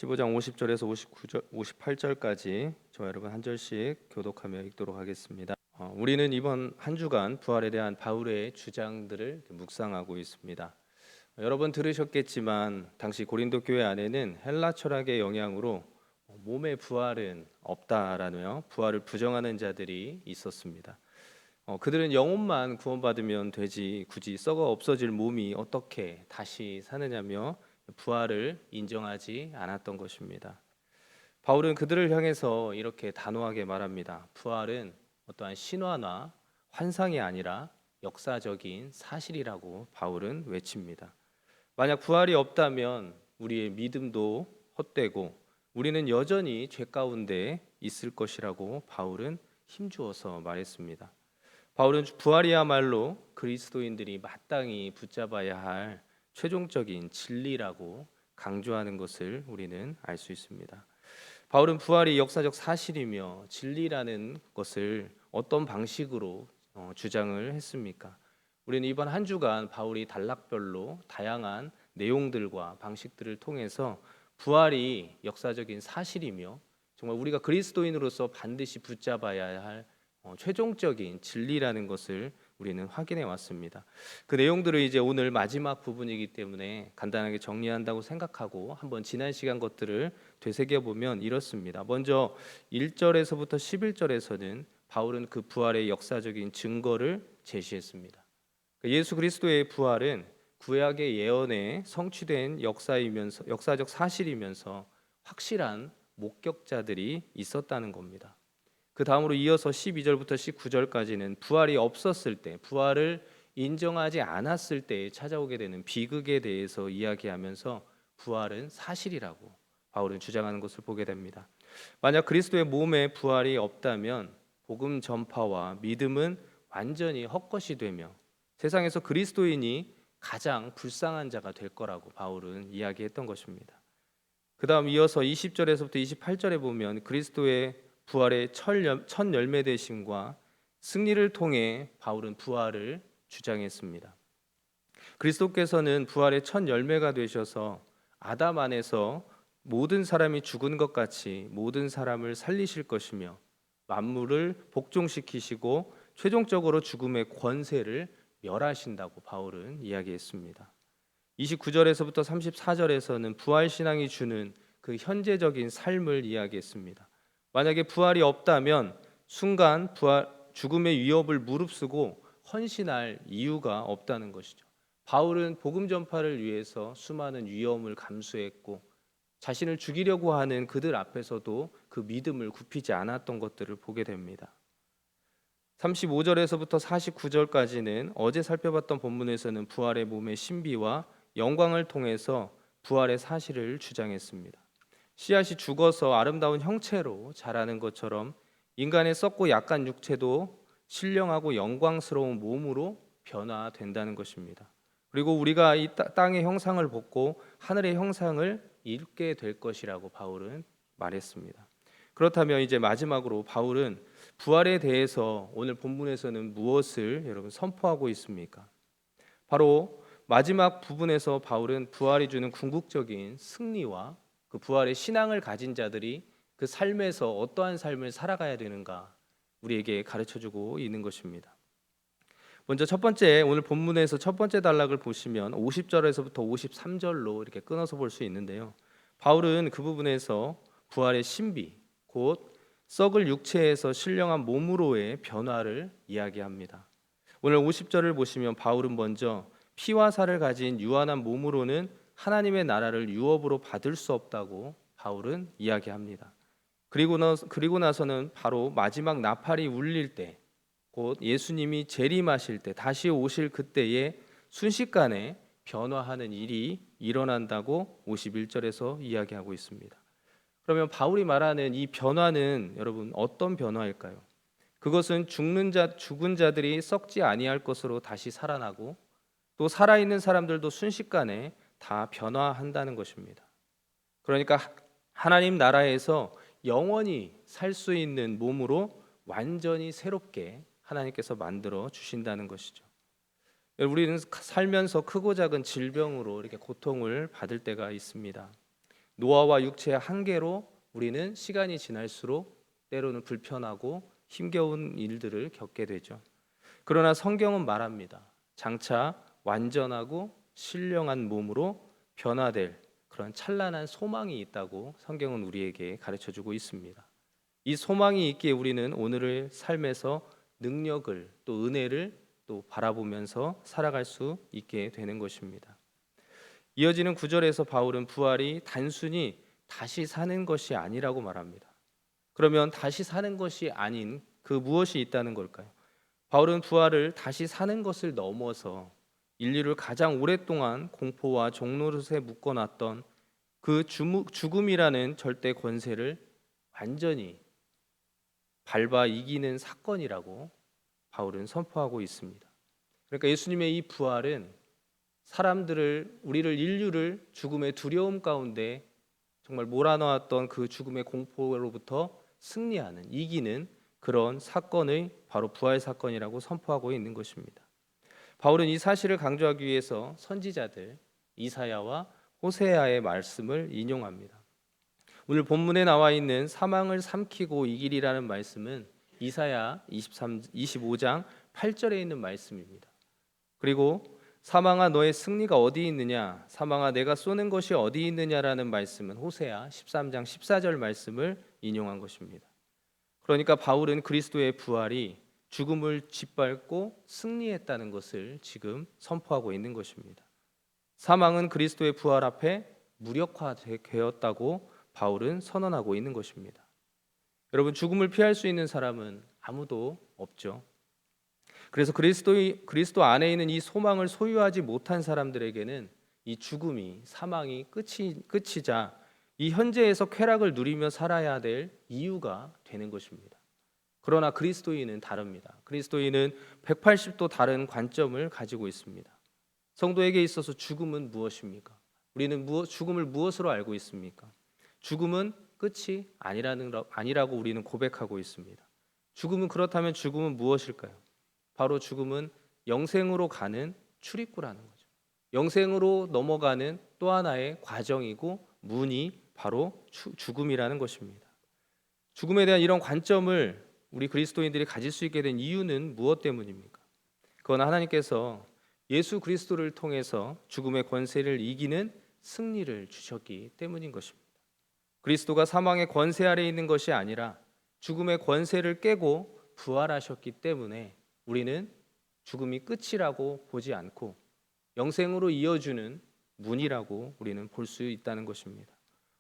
15장 50절에서 59절, 58절까지 저와 여러분 한 절씩 교독하며 읽도록 하겠습니다. 우리는 이번 한 주간 부활에 대한 바울의 주장들을 묵상하고 있습니다. 여러분 들으셨겠지만 당시 고린도 교회 안에는 헬라 철학의 영향으로 몸의 부활은 없다라며 부활을 부정하는 자들이 있었습니다. 그들은 영혼만 구원받으면 되지 굳이 썩어 없어질 몸이 어떻게 다시 사느냐며 부활을 인정하지 않았던 것입니다. 바울은 그들을 향해서 이렇게 단호하게 말합니다. 부활은 어떠한 신화나 환상이 아니라 역사적인 사실이라고 바울은 외칩니다. 만약 부활이 없다면 우리의 믿음도 헛되고 우리는 여전히 죄 가운데 있을 것이라고 바울은 힘주어서 말했습니다. 바울은 부활이야말로 그리스도인들이 마땅히 붙잡아야 할 최종적인 진리라고 강조하는 것을 우리는 알 수 있습니다. 바울은 부활이 역사적 사실이며 진리라는 것을 어떤 방식으로 주장을 했습니까? 우리는 이번 한 주간 바울이 단락별로 다양한 내용들과 방식들을 통해서 부활이 역사적인 사실이며 정말 우리가 그리스도인으로서 반드시 붙잡아야 할 최종적인 진리라는 것을 우리는 확인해 왔습니다. 그 내용들을 이제 오늘 마지막 부분이기 때문에 간단하게 정리한다고 생각하고 한번 지난 시간 것들을 되새겨 보면 이렇습니다. 먼저 1절에서부터 11절에서는 바울은 그 부활의 역사적인 증거를 제시했습니다. 예수 그리스도의 부활은 구약의 예언에 성취된 역사적 사실이면서 확실한 목격자들이 있었다는 겁니다. 그 다음으로 이어서 12절부터 19절까지는 부활이 없었을 때, 부활을 인정하지 않았을 때에 찾아오게 되는 비극에 대해서 이야기하면서 부활은 사실이라고 바울은 주장하는 것을 보게 됩니다. 만약 그리스도의 몸에 부활이 없다면 복음 전파와 믿음은 완전히 헛것이 되며 세상에서 그리스도인이 가장 불쌍한 자가 될 거라고 바울은 이야기했던 것입니다. 그 다음 이어서 20절에서부터 28절에 보면 그리스도의 부활의 첫 열매 되심과 승리를 통해 바울은 부활을 주장했습니다. 그리스도께서는 부활의 첫 열매가 되셔서 아담 안에서 모든 사람이 죽은 것 같이 모든 사람을 살리실 것이며 만물을 복종시키시고 최종적으로 죽음의 권세를 멸하신다고 바울은 이야기했습니다. 29절에서부터 34절에서는 부활 신앙이 주는 그 현재적인 삶을 이야기했습니다. 만약에 부활이 없다면 순간 죽음의 위협을 무릅쓰고 헌신할 이유가 없다는 것이죠. 바울은 복음 전파를 위해서 수많은 위험을 감수했고 자신을 죽이려고 하는 그들 앞에서도 그 믿음을 굽히지 않았던 것들을 보게 됩니다. 35절에서부터 49절까지는 어제 살펴봤던 본문에서는 부활의 몸의 신비와 영광을 통해서 부활의 사실을 주장했습니다. 씨앗이 죽어서 아름다운 형체로 자라는 것처럼 인간의 썩고 약한 육체도 신령하고 영광스러운 몸으로 변화된다는 것입니다. 그리고 우리가 이 땅의 형상을 벗고 하늘의 형상을 입게 될 것이라고 바울은 말했습니다. 그렇다면 이제 마지막으로 바울은 부활에 대해서 오늘 본문에서는 무엇을 여러분 선포하고 있습니까? 바로 마지막 부분에서 바울은 부활이 주는 궁극적인 승리와 그 부활의 신앙을 가진 자들이 그 삶에서 어떠한 삶을 살아가야 되는가 우리에게 가르쳐주고 있는 것입니다. 먼저 첫 번째 오늘 본문에서 첫 번째 단락을 보시면 50절에서부터 53절로 이렇게 끊어서 볼 수 있는데요. 바울은 그 부분에서 부활의 신비, 곧 썩을 육체에서 신령한 몸으로의 변화를 이야기합니다. 오늘 50절을 보시면 바울은 먼저 피와 살을 가진 유한한 몸으로는 하나님의 나라를 유업으로 받을 수 없다고 바울은 이야기합니다. 그리고 나서는 바로 마지막 나팔이 울릴 때, 곧 예수님이 재림하실 때, 다시 오실 그때에 순식간에 변화하는 일이 일어난다고 51절에서 이야기하고 있습니다. 그러면 바울이 말하는 이 변화는 여러분 어떤 변화일까요? 그것은 죽은 자들이 썩지 아니할 것으로 다시 살아나고 또 살아있는 사람들도 순식간에 다 변화한다는 것입니다. 그러니까 하나님 나라에서 영원히 살 수 있는 몸으로 완전히 새롭게 하나님께서 만들어 주신다는 것이죠. 우리는 살면서 크고 작은 질병으로 이렇게 고통을 받을 때가 있습니다. 노화와 육체의 한계로 우리는 시간이 지날수록 때로는 불편하고 힘겨운 일들을 겪게 되죠. 그러나 성경은 말합니다. 장차 완전하고 신령한 몸으로 변화될 그런 찬란한 소망이 있다고 성경은 우리에게 가르쳐 주고 있습니다. 이 소망이 있기에 우리는 오늘의 삶에서 능력을 또 은혜를 또 바라보면서 살아갈 수 있게 되는 것입니다. 이어지는 9절에서 바울은 부활이 단순히 다시 사는 것이 아니라고 말합니다. 그러면 다시 사는 것이 아닌 그 무엇이 있다는 걸까요? 바울은 부활을 다시 사는 것을 넘어서 인류를 가장 오랫동안 공포와 종노릇에 묶어놨던 그 죽음이라는 절대 권세를 완전히 밟아 이기는 사건이라고 바울은 선포하고 있습니다. 그러니까 예수님의 이 부활은 우리를 인류를 죽음의 두려움 가운데 정말 몰아넣었던 그 죽음의 공포로부터 승리하는 이기는 그런 사건의 바로 부활 사건이라고 선포하고 있는 것입니다. 바울은 이 사실을 강조하기 위해서 선지자들 이사야와 호세아의 말씀을 인용합니다. 오늘 본문에 나와 있는 사망을 삼키고 이기리라는 말씀은 이사야 25장 8절에 있는 말씀입니다. 그리고 사망아 너의 승리가 어디 있느냐, 사망아 내가 쏘는 것이 어디 있느냐라는 말씀은 호세아 13장 14절 말씀을 인용한 것입니다. 그러니까 바울은 그리스도의 부활이 죽음을 짓밟고 승리했다는 것을 지금 선포하고 있는 것입니다. 사망은 그리스도의 부활 앞에 무력화되었다고 바울은 선언하고 있는 것입니다. 여러분, 죽음을 피할 수 있는 사람은 아무도 없죠. 그래서 그리스도 안에 있는 이 소망을 소유하지 못한 사람들에게는 이 죽음이 사망이 끝이자 이 현재에서 쾌락을 누리며 살아야 될 이유가 되는 것입니다. 그러나 그리스도인은 다릅니다. 그리스도인은 180도 다른 관점을 가지고 있습니다. 성도에게 있어서 죽음은 무엇입니까? 우리는 죽음을 무엇으로 알고 있습니까? 죽음은 끝이 아니라고 우리는 고백하고 있습니다. 그렇다면 죽음은 무엇일까요? 바로 죽음은 영생으로 가는 출입구라는 거죠. 영생으로 넘어가는 또 하나의 과정이고 문이 바로 죽음이라는 것입니다. 죽음에 대한 이런 관점을 우리 그리스도인들이 가질 수 있게 된 이유는 무엇 때문입니까? 그건 하나님께서 예수 그리스도를 통해서 죽음의 권세를 이기는 승리를 주셨기 때문인 것입니다. 그리스도가 사망의 권세 아래 있는 것이 아니라 죽음의 권세를 깨고 부활하셨기 때문에 우리는 죽음이 끝이라고 보지 않고 영생으로 이어주는 문이라고 우리는 볼 수 있다는 것입니다.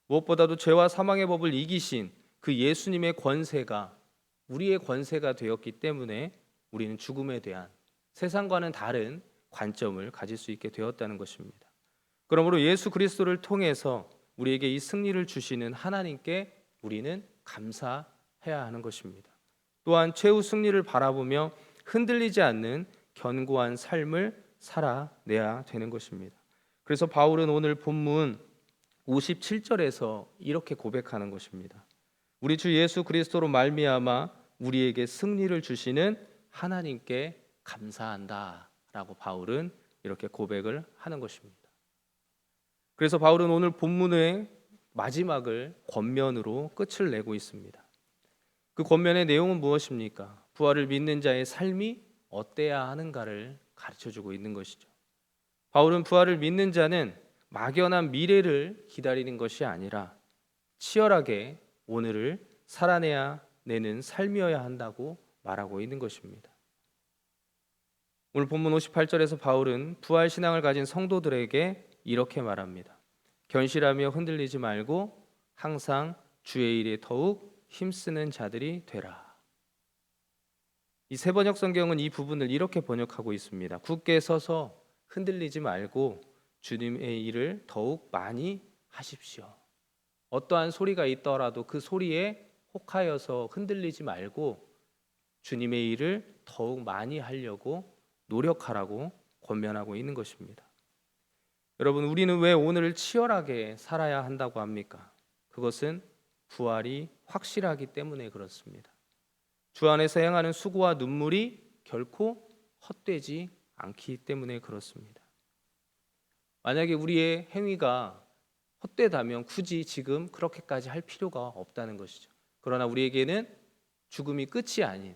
무엇보다도 죄와 사망의 법을 이기신 그 예수님의 권세가 우리의 권세가 되었기 때문에 우리는 죽음에 대한 세상과는 다른 관점을 가질 수 있게 되었다는 것입니다. 그러므로 예수 그리스도를 통해서 우리에게 이 승리를 주시는 하나님께 우리는 감사해야 하는 것입니다. 또한 최후 승리를 바라보며 흔들리지 않는 견고한 삶을 살아내야 되는 것입니다. 그래서 바울은 오늘 본문 57절에서 이렇게 고백하는 것입니다. 우리 주 예수 그리스도로 말미암아 우리에게 승리를 주시는 하나님께 감사한다라고 바울은 이렇게 고백을 하는 것입니다. 그래서 바울은 오늘 본문의 마지막을 권면으로 끝을 내고 있습니다. 그 권면의 내용은 무엇입니까? 부활을 믿는 자의 삶이 어때야 하는가를 가르쳐주고 있는 것이죠. 바울은 부활을 믿는 자는 막연한 미래를 기다리는 것이 아니라 치열하게 오늘을 살아내는 삶이어야 한다고 말하고 있는 것입니다. 오늘 본문 58절에서 바울은 부활 신앙을 가진 성도들에게 이렇게 말합니다. 견실하며 흔들리지 말고 항상 주의 일에 더욱 힘쓰는 자들이 되라. 이 세번역 성경은 이 부분을 이렇게 번역하고 있습니다. 굳게 서서 흔들리지 말고 주님의 일을 더욱 많이 하십시오. 어떠한 소리가 있더라도 그 소리에 혹하여서 흔들리지 말고 주님의 일을 더욱 많이 하려고 노력하라고 권면하고 있는 것입니다. 여러분, 우리는 왜 오늘을 치열하게 살아야 한다고 합니까? 그것은 부활이 확실하기 때문에 그렇습니다. 주 안에서 행하는 수고와 눈물이 결코 헛되지 않기 때문에 그렇습니다. 만약에 우리의 행위가 헛되다면 굳이 지금 그렇게까지 할 필요가 없다는 것이죠. 그러나 우리에게는 죽음이 끝이 아닌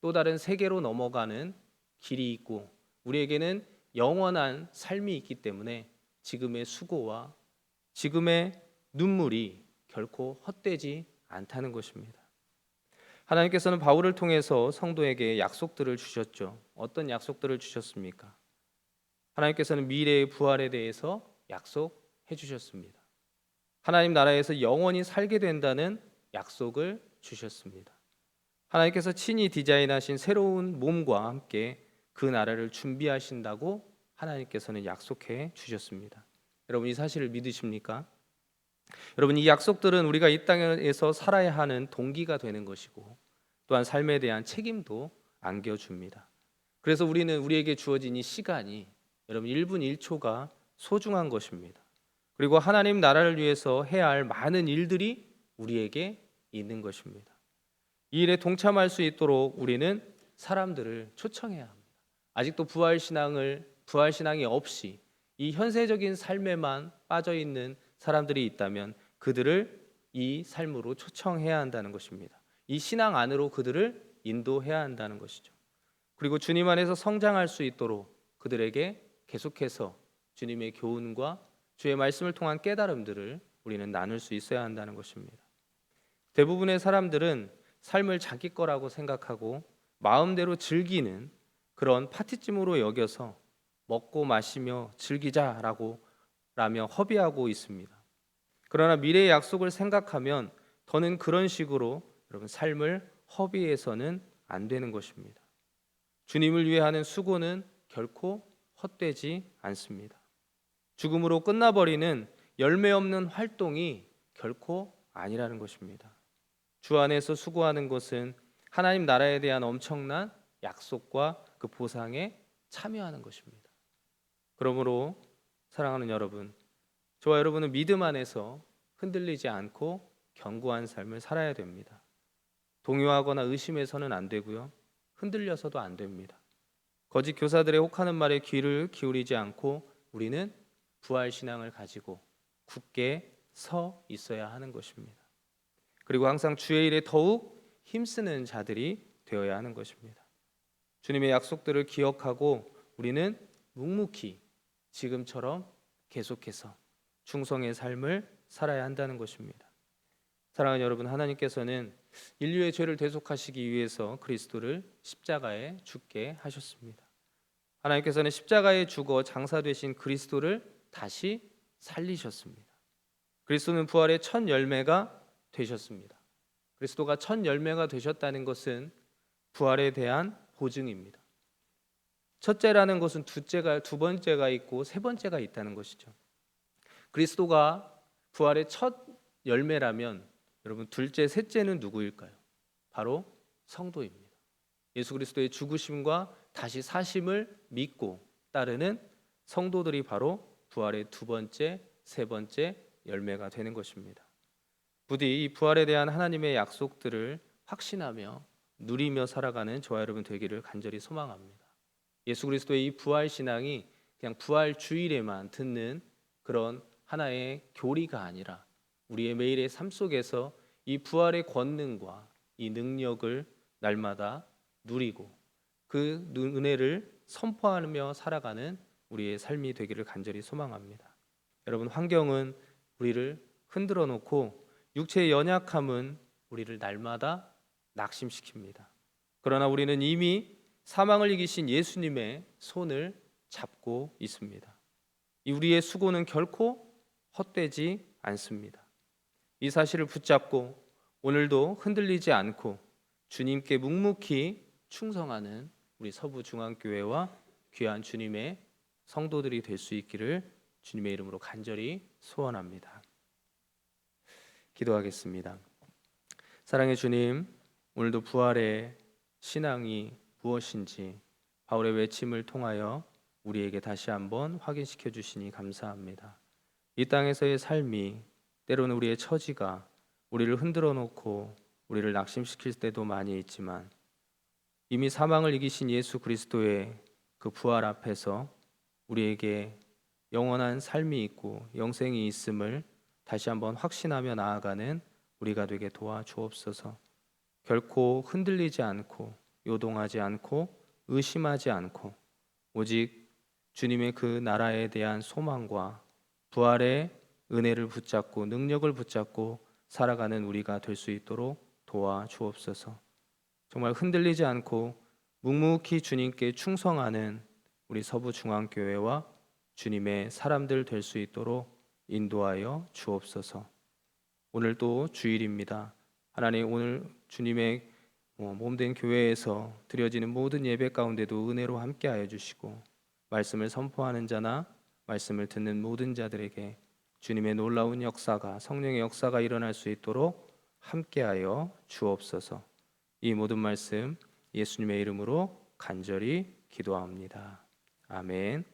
또 다른 세계로 넘어가는 길이 있고 우리에게는 영원한 삶이 있기 때문에 지금의 수고와 지금의 눈물이 결코 헛되지 않다는 것입니다. 하나님께서는 바울을 통해서 성도에게 약속들을 주셨죠. 어떤 약속들을 주셨습니까? 하나님께서는 미래의 부활에 대해서 약속해 주셨습니다. 하나님 나라에서 영원히 살게 된다는 약속을 주셨습니다. 하나님께서 친히 디자인하신 새로운 몸과 함께 그 나라를 준비하신다고 하나님께서는 약속해 주셨습니다. 여러분 이 사실을 믿으십니까? 여러분 이 약속들은 우리가 이 땅에서 살아야 하는 동기가 되는 것이고 또한 삶에 대한 책임도 안겨줍니다. 그래서 우리는 우리에게 주어진 이 시간이 여러분 1분 1초가 소중한 것입니다. 그리고 하나님 나라를 위해서 해야 할 많은 일들이 우리에게 있는 것입니다. 이 일에 동참할 수 있도록 우리는 사람들을 초청해야 합니다. 아직도 부활신앙이 없이 이 현세적인 삶에만 빠져 있는 사람들이 있다면 그들을 이 삶으로 초청해야 한다는 것입니다. 이 신앙 안으로 그들을 인도해야 한다는 것이죠. 그리고 주님 안에서 성장할 수 있도록 그들에게 계속해서 주님의 교훈과 주의 말씀을 통한 깨달음들을 우리는 나눌 수 있어야 한다는 것입니다. 대부분의 사람들은 삶을 자기 거라고 생각하고 마음대로 즐기는 그런 파티쯤으로 여겨서 먹고 마시며 즐기자라고 라며 허비하고 있습니다. 그러나 미래의 약속을 생각하면 더는 그런 식으로 여러분 삶을 허비해서는 안 되는 것입니다. 주님을 위해 하는 수고는 결코 헛되지 않습니다. 죽음으로 끝나버리는 열매 없는 활동이 결코 아니라는 것입니다. 주 안에서 수고하는 것은 하나님 나라에 대한 엄청난 약속과 그 보상에 참여하는 것입니다. 그러므로 사랑하는 여러분, 저와 여러분은 믿음 안에서 흔들리지 않고 견고한 삶을 살아야 됩니다. 동요하거나 의심해서는 안 되고요. 흔들려서도 안 됩니다. 거짓 교사들의 혹하는 말에 귀를 기울이지 않고 우리는 부활 신앙을 가지고 굳게 서 있어야 하는 것입니다. 그리고 항상 주의 일에 더욱 힘쓰는 자들이 되어야 하는 것입니다. 주님의 약속들을 기억하고 우리는 묵묵히 지금처럼 계속해서 충성의 삶을 살아야 한다는 것입니다. 사랑하는 여러분, 하나님께서는 인류의 죄를 대속하시기 위해서 그리스도를 십자가에 죽게 하셨습니다. 하나님께서는 십자가에 죽어 장사되신 그리스도를 다시 살리셨습니다. 그리스도는 부활의 첫 열매가 되셨습니다. 그리스도가 첫 열매가 되셨다는 것은 부활에 대한 보증입니다. 첫째라는 것은 두 번째가 있고 세 번째가 있다는 것이죠. 그리스도가 부활의 첫 열매라면 여러분 둘째, 셋째는 누구일까요? 바로 성도입니다. 예수 그리스도의 죽으심과 다시 사심을 믿고 따르는 성도들이 바로 부활의 두 번째, 세 번째 열매가 되는 것입니다. 부디 이 부활에 대한 하나님의 약속들을 확신하며 누리며 살아가는 저와 여러분 되기를 간절히 소망합니다. 예수 그리스도의 이 부활 신앙이 그냥 부활 주일에만 듣는 그런 하나의 교리가 아니라 우리의 매일의 삶 속에서 이 부활의 권능과 이 능력을 날마다 누리고 그 은혜를 선포하며 살아가는 우리의 삶이 되기를 간절히 소망합니다. 여러분 환경은 우리를 흔들어 놓고 육체의 연약함은 우리를 날마다 낙심시킵니다. 그러나 우리는 이미 사망을 이기신 예수님의 손을 잡고 있습니다. 이 우리의 수고는 결코 헛되지 않습니다. 이 사실을 붙잡고 오늘도 흔들리지 않고 주님께 묵묵히 충성하는 우리 서부중앙교회와 귀한 주님의 성도들이 될 수 있기를 주님의 이름으로 간절히 소원합니다. 기도하겠습니다. 사랑의 주님, 오늘도 부활의 신앙이 무엇인지 바울의 외침을 통하여 우리에게 다시 한번 확인시켜 주시니 감사합니다. 이 땅에서의 삶이 때로는 우리의 처지가 우리를 흔들어 놓고 우리를 낙심시킬 때도 많이 있지만 이미 사망을 이기신 예수 그리스도의 그 부활 앞에서 우리에게 영원한 삶이 있고 영생이 있음을 다시 한번 확신하며 나아가는 우리가 되게 도와주옵소서. 결코 흔들리지 않고 요동하지 않고 의심하지 않고 오직 주님의 그 나라에 대한 소망과 부활의 은혜를 붙잡고 능력을 붙잡고 살아가는 우리가 될 수 있도록 도와주옵소서. 정말 흔들리지 않고 묵묵히 주님께 충성하는 우리 서부중앙교회와 주님의 사람들 될 수 있도록 인도하여 주옵소서. 오늘 또 주일입니다. 하나님, 오늘 주님의 몸된 교회에서 드려지는 모든 예배 가운데도 은혜로 함께하여 주시고 말씀을 선포하는 자나 말씀을 듣는 모든 자들에게 주님의 놀라운 역사가, 성령의 역사가 일어날 수 있도록 함께하여 주옵소서. 이 모든 말씀 예수님의 이름으로 간절히 기도합니다. 아멘.